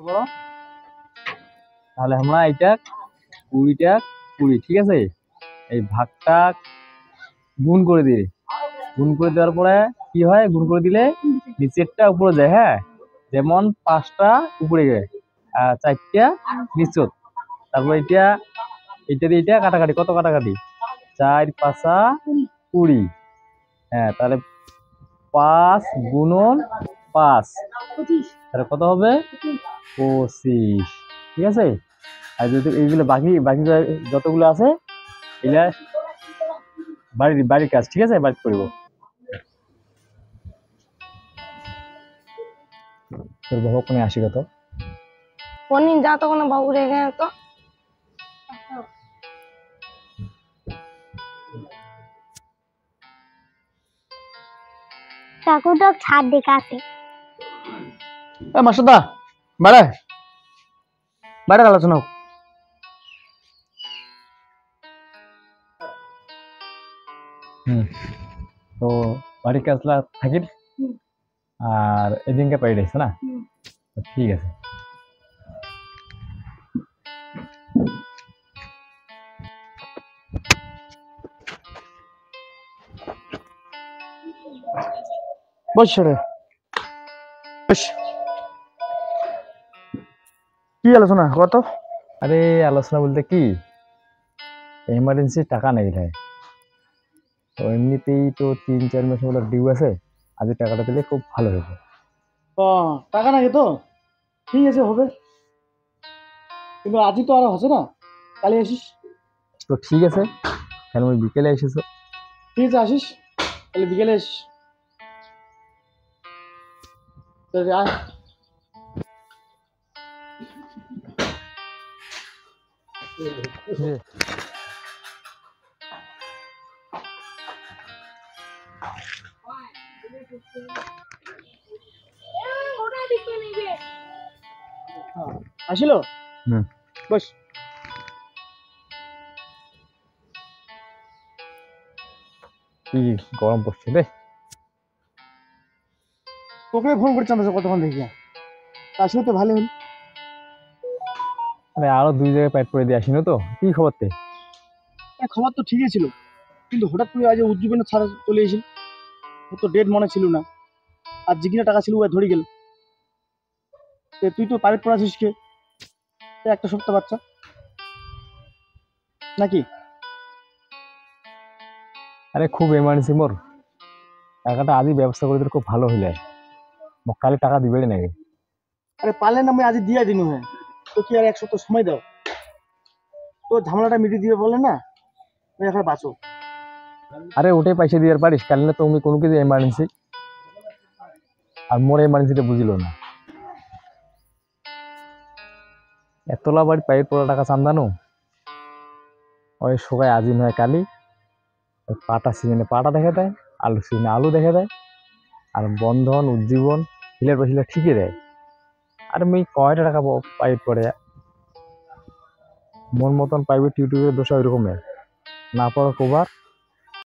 বড় তাহলে আমরা এটা 20টা 20, ঠিক আছে। এই ভাগটা গুণ করে দিই, গুণ করে দেওয়ার পরে কি হয়, গুণ করে দিলে নিচেরটা উপরে যায়। হ্যাঁ, যেমন 5টা উপরে যায় আর 4টা নিচত। তারপর এটা এটা দিয়ে এটা কাটাকাটি, কত কাটাকাটি, 4 5 20। হ্যাঁ, তাহলে 5 গুণন 5, তাহলে কত হবে, 25, ঠিক আছে। আর যদি এইগুলো বাকি বাকি যতগুলো আছে এগুলা বাড়ির বাড়ির কাজ, ঠিক আছে, বাড়ি করবো। তোর বাবা কোনে আসি কত পনি যা তো কোনো বাবু রে গেছে তো কাকু তো ছাদ দেখাছে। এ মাসুদা বাড়ে বাড়ে আলোচনা হোক। তো বাড়ির কাজলা থাকির আর এদিনকে পাই রয়েছে না, তো ঠিক আছে। বস রে বস। কি আলোচনা কত? আরে আলোচনা বলতে কি, এমার্জেন্সি টাকা নেই ভাই, তো এমনিতেই তো 3 4 মাস হলো ডিউ আছে, আজ টাকাটা দিলে খুব ভালো হবে। ও টাকা নাকি তো ঠিক আছে হবে, কিন্তু আজই তো আর হচ্ছে না, কালি আসিস। তো ঠিক আছে, কেন ওই বিকেলে এসেছো? ঠিক আছে আসিস, তাহলে বিকেলে আসিস। তাহলে আয়। আসিল হুম। বস। কি গরম পড়ছে রে। তোকে ফোন করছিলাম তো কতক্ষণ দেখিয়া, আসলে তো ভালো হল। আরে আরো 2 জায়গায় প্যাড করে দিয়ে আসিনো তো, কি খবর তে? খবর তো ঠিকই ছিল, কিন্তু হঠাৎ করে আজ উজ্জীবনে ছাড়া চলে এসেছিল। ওর তো ডেট মনে ছিল না, আর যেখানে টাকা ছিল ও ধরে গেল। তুই তো প্রাইভেট পড়াছিস কে, একটা সপ্তাহ বাচ্চা নাকি? আরে খুব এমার্জেন্সি মোর, টাকাটা আজই ব্যবস্থা করে দিলে খুব ভালো হইলে, মোক কালি টাকা দিবে নাকি? আরে পারলে না আমি আজ দিয়ে দিনু। হ্যাঁ, তো কি আর এক সপ্তাহ সময় দাও, তো ঝামেলাটা মিটিয়ে দিবে বলে না, তুমি এখন বাঁচো। আরে ওটাই পয়সা দিয়ে পারিস, কাল না তুমি কোনো কিছু এমার্জেন্সি, আর মোর এমার্জেন্সিটা বুঝিল না। এতলা বাড়ি পাইপ পড়া টাকা চান্দানো, ওই সবাই আজি নয় কালি, ওই পাটা সিজনে পাটা দেখে দেয়, আলু সিজনে আলু দেখে দেয়, আর বন্ধন উজ্জীবন হিলের পয়সা ঠিকই দেয়। আর আমি কয়টা টাকা পাইপ পড়ে, মন মতন প্রাইভেট ইউটিউবের দোষা ওই রকমের না পড়া কোবার